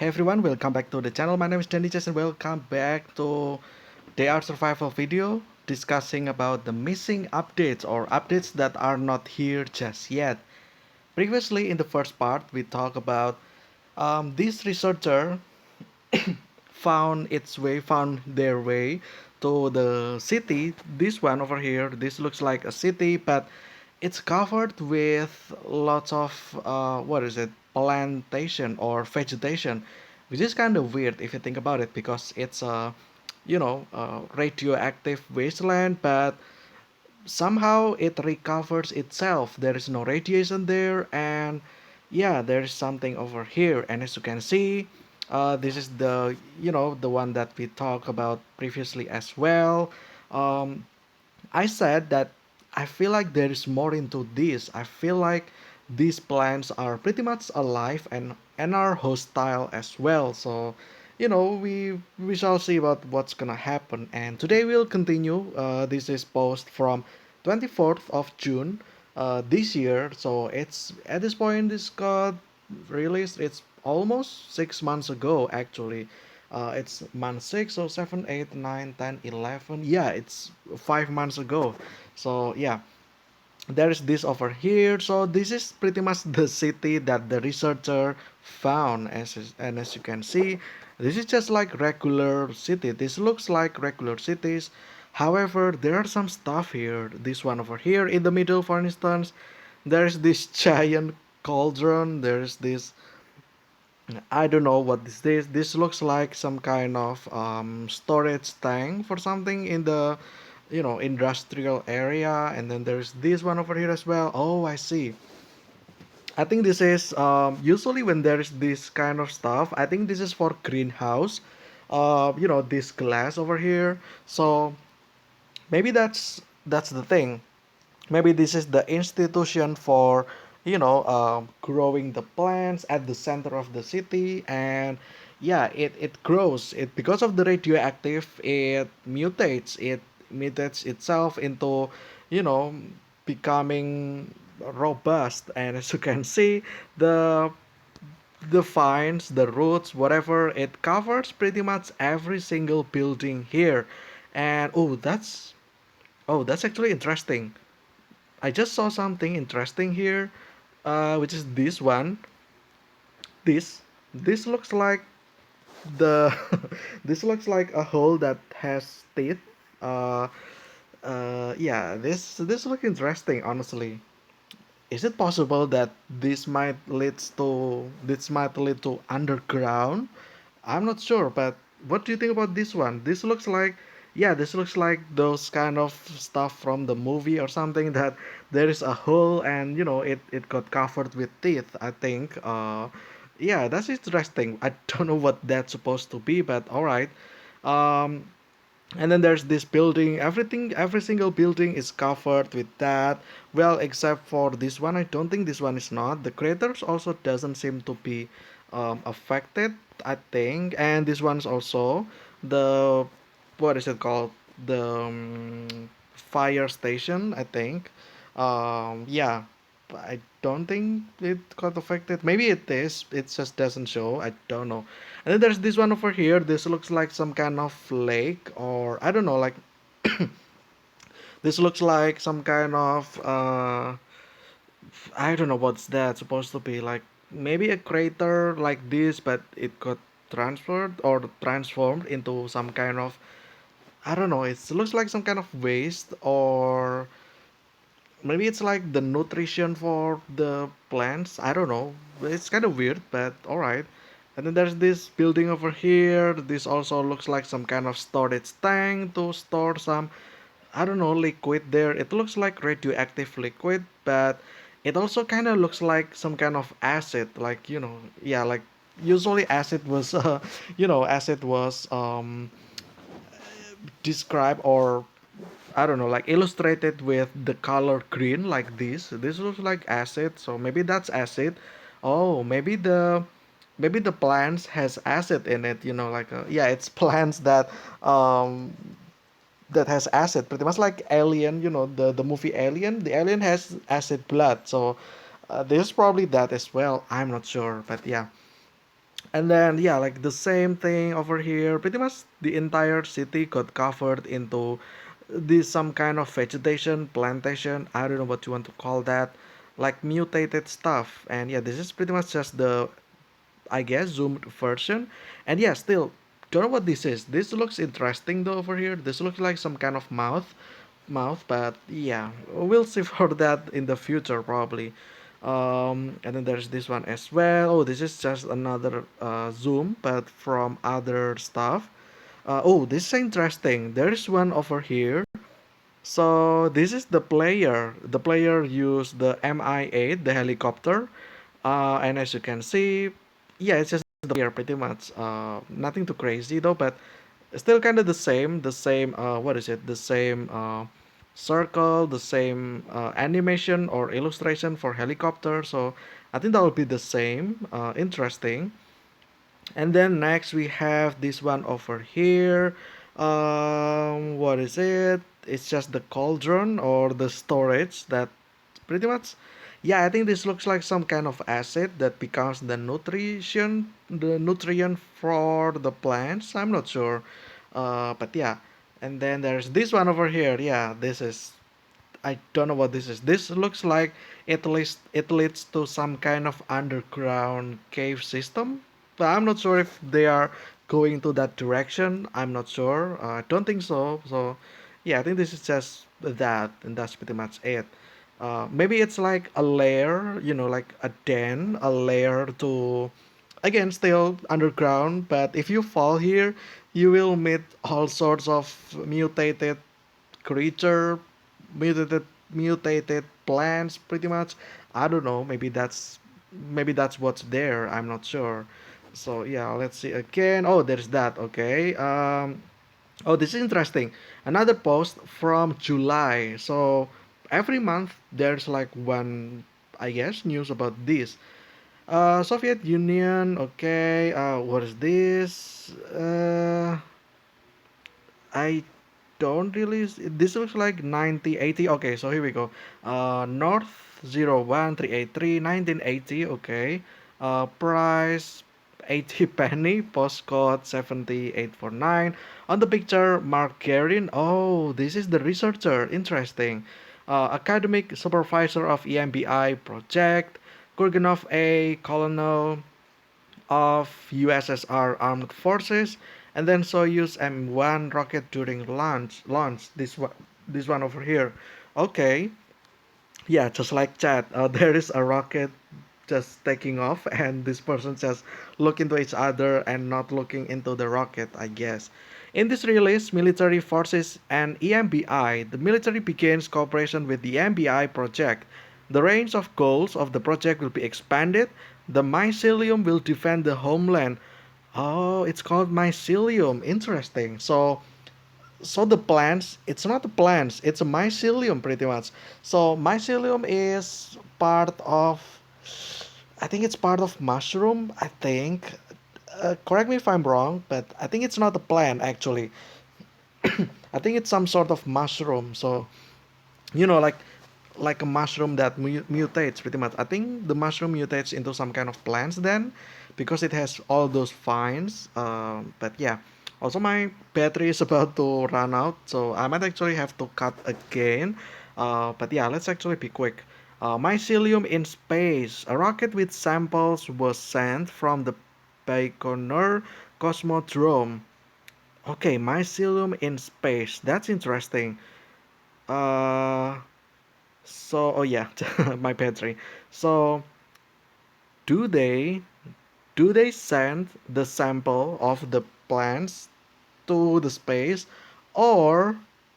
Hey everyone, welcome back to the channel. My name is Danny and welcome back to Day Art Survival video discussing about the missing updates or updates that are not here just yet. Previously in the first part we talked about this researcher found their way to the city. This one over here, this looks like a city, but it's covered with lots of what is it, plantation or vegetation, which is kind of weird if you think about it, because it's a radioactive wasteland, but somehow it recovers itself. There is no radiation there, and yeah, there is something over here. And as you can see, this is the one that we talked about previously as well. um, I said that I feel like there is more into this. I feel like these plants are pretty much alive and are hostile as well. So, we shall see about what's gonna happen. And today we'll continue. This is post from 24th of June, this year. So it's at this point this got released. It's almost 6 months ago actually. It's month 6, so 7, 8, 9, 10, 11. Yeah, it's 5 months ago. So yeah, there's this over here. So this is pretty much the city that the researcher found. And as you can see, this is just like regular city. This looks like regular cities. However, there are some stuff here. This one over here in the middle, for instance, there's this giant cauldron. There's this, I don't know what this is. This looks like some kind of storage tank for something in the, industrial area. And then there's this one over here as well. Oh, I see. I think this is usually when there's this kind of stuff. I think this is for greenhouse. This glass over here. So maybe that's the thing. Maybe this is the institution for growing the plants at the center of the city. And yeah, it grows it because of the radioactive. It mutates itself into you know becoming robust. And as you can see, the the vines, the roots, whatever, it covers pretty much every single building here. And that's actually interesting. I just saw something interesting here, which is this one. This this looks like the this looks like a hole that has teeth. Uh, yeah, this looks interesting. Honestly, is it possible that this might lead to underground? I'm not sure, but what do you think about this one? This looks like those kind of stuff from the movie or something, that there is a hole and it got covered with teeth, I think. Yeah, that's interesting. I don't know what that's supposed to be, but all right. Um, and then there's this building. Every single building is covered with that. Well, except for this one. I don't think this one is not. The craters also doesn't seem to be affected, I think. And this one's also the, what is it called, the fire station, I think. Yeah, I don't think it got affected. Maybe it is. It just doesn't show. I don't know. And then there's this one over here. This looks like some kind of lake, or I don't know. Like this looks like some kind of I don't know what's that supposed to be. Like maybe a crater like this, but it got transferred or transformed into some kind of, I don't know. It looks like some kind of waste, or maybe it's like the nutrition for the plants. I don't know. It's kind of weird, but all right. And then there's this building over here. This also looks like some kind of storage tank to store some, I don't know, liquid there. It looks like radioactive liquid, but it also kind of looks like some kind of acid. Like, yeah, like usually acid was, acid was described, or I don't know, like illustrated with the color green like this. This looks like acid, so maybe that's acid. Oh, maybe the plants has acid in it. Like yeah, it's plants um that has acid, pretty much like Alien. The movie Alien. The alien has acid blood, so this is probably that as well. I'm not sure, but yeah. And then yeah, like the same thing over here. Pretty much the entire city got covered into this some kind of vegetation, plantation. I don't know what you want to call that, like mutated stuff. And yeah, this is pretty much just the, I guess, zoomed version. And yeah, still don't know what this is. This looks interesting though over here. This looks like some kind of mouth, but yeah, we'll see for that in the future probably. And then there's this one as well. Oh, this is just another zoom, but from other stuff. Oh, this is interesting. There's one over here. So this is the player. The player used the Mi-8, the helicopter, and as you can see, yeah, it's just the player pretty much. Nothing too crazy though, but still kind of the same. The same. What is it? The same circle, the same animation or illustration for helicopter. So I think that will be the same. Interesting. And then next we have this one over here. What is it? It's just the cauldron or the storage that pretty much. Yeah, I think this looks like some kind of acid that becomes the nutrient for the plants. I'm not sure, but yeah. And then there's this one over here. Yeah, this is, I don't know what this is. This looks like it leads to some kind of underground cave system, but I'm not sure if they are going to that direction. I'm not sure. I don't think so. So, yeah, I think this is just that, and that's pretty much it. Maybe it's like a layer, like a den, a layer to, again, still underground. But if you fall here, you will meet all sorts of mutated creature, mutated plants pretty much. I don't know, maybe that's what's there. I'm not sure. So yeah, let's see again. Oh, there's that. Okay. Oh, this is interesting. Another post from July. So every month there's like one, I guess, news about this. Soviet Union. Okay. What is this? I don't really. This looks like 9080. Okay, so here we go. North 01383 1980. Okay. Price 80 penny. Postcode 70849. On the picture, Mark Garin. Oh, this is the researcher. Interesting. Academic supervisor of EMBI project. Kurganov A. Colonel of USSR Armed Forces, and then Soyuz M1 rocket during launch. This one over here. Okay, yeah, just like chat. There is a rocket just taking off, and this person just look into each other and not looking into the rocket, I guess. In this release, military forces and EMBI, the military begins cooperation with the EMBI project. The range of goals of the project will be expanded. The mycelium will defend the homeland. Oh, it's called mycelium. Interesting. So the plants, it's not the plants, it's a mycelium pretty much. So mycelium is part of, I think it's part of mushroom, I think. Correct me if I'm wrong, but I think it's not a plant actually. I think it's some sort of mushroom. So like a mushroom that mutates pretty much. I think the mushroom mutates into some kind of plants then, because it has all those vines. But yeah, also my battery is about to run out, so I might actually have to cut again. But yeah, let's actually be quick. Mycelium in space. A rocket with samples was sent from the Baikonur Cosmodrome. Okay, mycelium in space. That's interesting. Uh, oh yeah, my battery. So do they do they send the sample of the plants to the space, or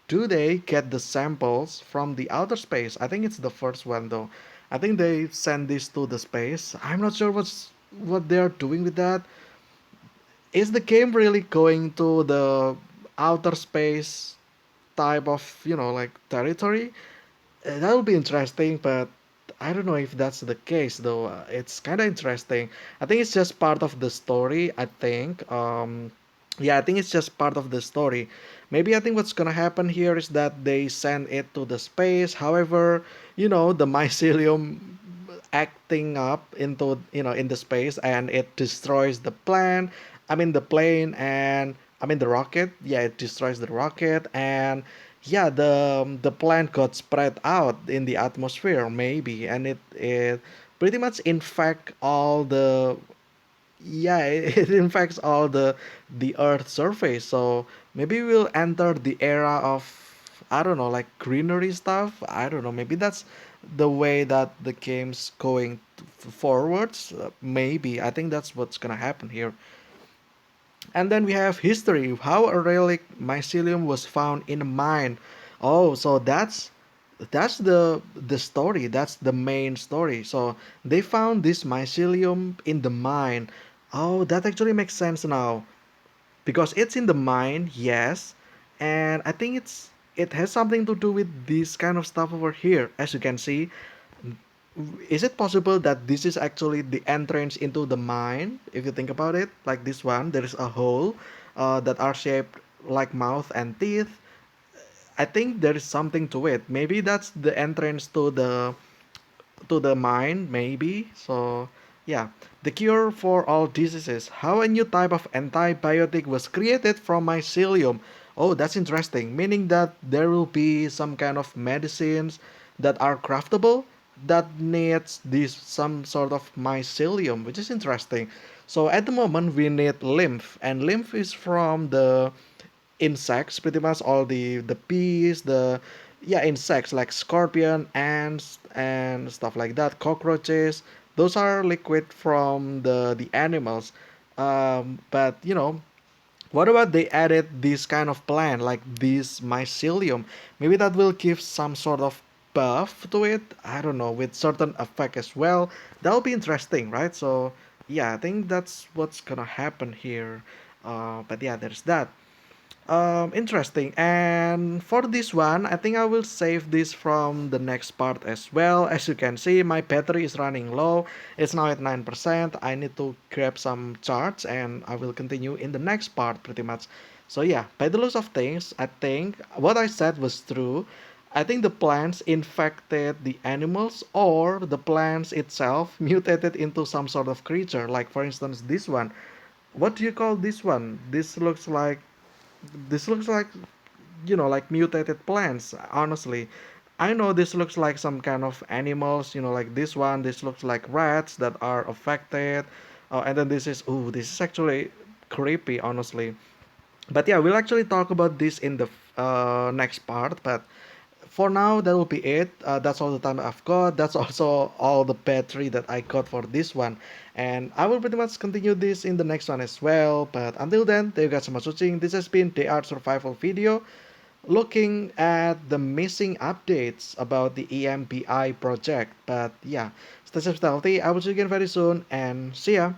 do they get the samples from the outer space? I think it's the first one though. I think they send this to the space. I'm not sure what they're doing with that. Is the game really going to the outer space type of, like territory? That would be interesting, but I don't know if that's the case though. It's kind of interesting. I think it's just part of the story. I think. Yeah, I think it's just part of the story. Maybe I think what's gonna happen here is that they send it to the space. However, the mycelium. acting up into, in the space, and it destroys the plane. I mean the plane, and I mean the rocket. Yeah, it destroys the rocket, and yeah, the plant got spread out in the atmosphere maybe, and it pretty much infect all the, yeah, it infects all the earth surface. So maybe we'll enter the era of, I don't know, like greenery stuff. I don't know, maybe that's the way that the game's going forwards. Maybe I think that's what's gonna happen here. And then we have history, how a relic mycelium was found in a mine. Oh, so that's the story. That's the main story. So they found this mycelium in the mine. Oh, that actually makes sense now, because it's in the mine, yes, and I think it has something to do with this kind of stuff over here. As you can see, is it possible that this is actually the entrance into the mine? If you think about it, like this one, there is a hole that are shaped like mouth and teeth. I think there is something to it. Maybe that's the entrance to the mind, maybe. So, yeah, the cure for all diseases. How a new type of antibiotic was created from mycelium. Oh, that's interesting. Meaning that there will be some kind of medicines that are craftable that needs this some sort of mycelium, which is interesting. So at the moment we need lymph, and lymph is from the insects, pretty much all the bees, the, yeah, insects like scorpion, ants, and stuff like that, cockroaches. Those are liquid from the animals. But what about they added this kind of plant like this mycelium? Maybe that will give some sort of buff to it. I don't know, with certain effect as well. That'll be interesting, right? So yeah, I think that's what's gonna happen here. But yeah, there's that. Interesting. And for this one, I think I will save this from the next part as well. As you can see, my battery is running low. It's now at 9%. I need to grab some charge and I will continue in the next part pretty much. So yeah, by the looks of things, I think what I said was true. I think the plants infected the animals, or the plants itself mutated into some sort of creature. Like for instance, this one. What do you call this one? This looks like like mutated plants. Honestly, I know this looks like some kind of animals, like this one. This looks like rats that are affected. And then this is actually creepy, honestly. But yeah, we'll actually talk about this in the next part. But for now, that will be it. That's all the time I've got. That's also all the battery that I got for this one. And I will pretty much continue this in the next one as well. But until then, thank you guys so much for watching. This has been the Art Survival video, looking at the missing updates about the EMBI project. But yeah, stay safe, stay healthy. I will see you again very soon, and see ya.